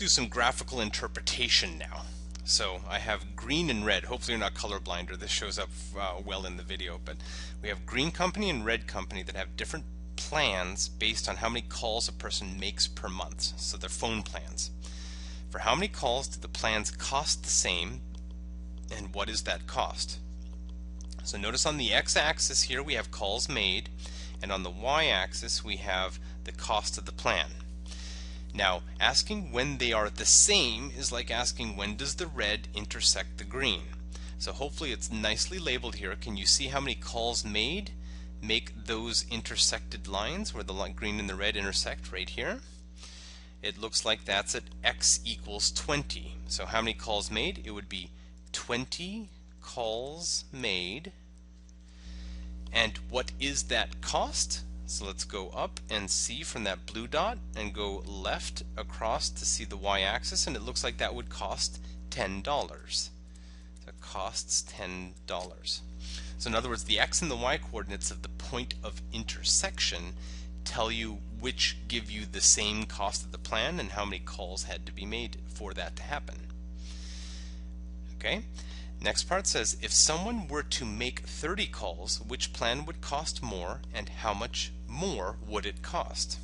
do some graphical interpretation now. So I have green and red. Hopefully you're not colorblind or this shows up well in the video, but we have green company and red company that have different plans based on how many calls a person makes per month. So they're phone plans. For how many calls do the plans cost the same, and what is that cost? So notice on the x-axis here we have calls made, and on the y-axis we have the cost of the plan. Now, asking when they are the same is like asking when does the red intersect the green. So hopefully it's nicely labeled here. Can you see how many calls made make those intersected lines where the green and the red intersect right here? It looks like that's at x equals 20. So how many calls made? It would be 20 calls made. And what is that cost? So let's go up and see from that blue dot and go left across to see the y-axis, and it looks like that would cost $10. So it costs $10. So in other words, the x and the y coordinates of the point of intersection tell you which give you the same cost of the plan and how many calls had to be made for that to happen. Okay. Next part says, if someone were to make 30 calls, which plan would cost more and how much more would it cost?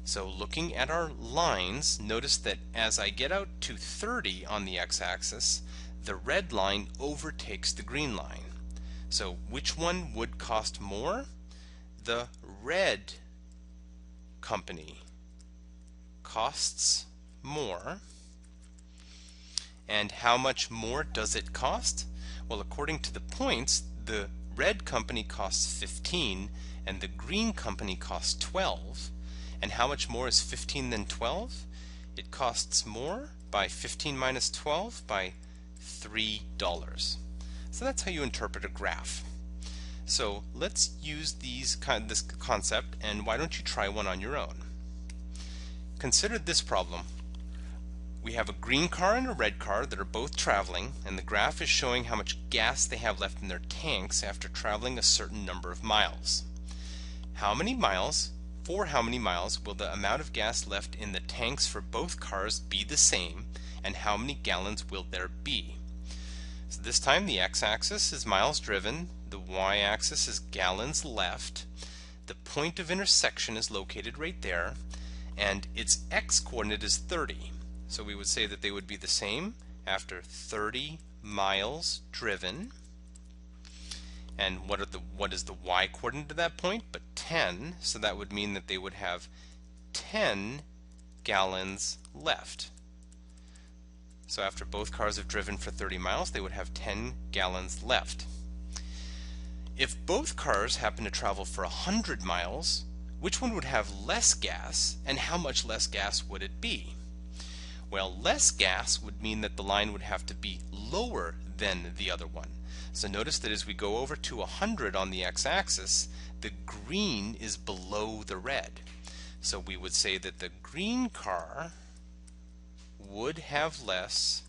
So looking at our lines, notice that as I get out to 30 on the x-axis, the red line overtakes the green line. So which one would cost more? The red company costs more. And how much more does it cost? Well, according to the points, the red company costs 15 and the green company costs 12. And how much more is 15 than 12? It costs more by 15 minus 12 by $3. So that's how you interpret a graph. So let's use this concept, and why don't you try one on your own? Consider this problem. We have a green car and a red car that are both traveling, and the graph is showing how much gas they have left in their tanks after traveling a certain number of miles. For how many miles will the amount of gas left in the tanks for both cars be the same, and how many gallons will there be? So this time the x-axis is miles driven, the y-axis is gallons left, the point of intersection is located right there, and its x-coordinate is 30. So we would say that they would be the same after 30 miles driven. And what is the y coordinate at that point? But 10. So that would mean that they would have 10 gallons left. So after both cars have driven for 30 miles, they would have 10 gallons left. If both cars happen to travel for 100 miles, which one would have less gas, and how much less gas would it be? Well, less gas would mean that the line would have to be lower than the other one. So notice that as we go over to 100 on the x-axis, the green is below the red. So we would say that the green car would have less,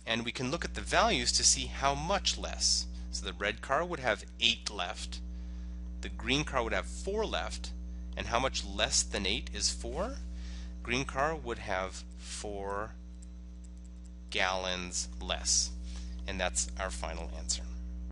and we can look at the values to see how much less. So the red car would have 8 left, the green car would have 4 left, and how much less than 8 is 4? Green car would have 4 gallons less. And that's our final answer.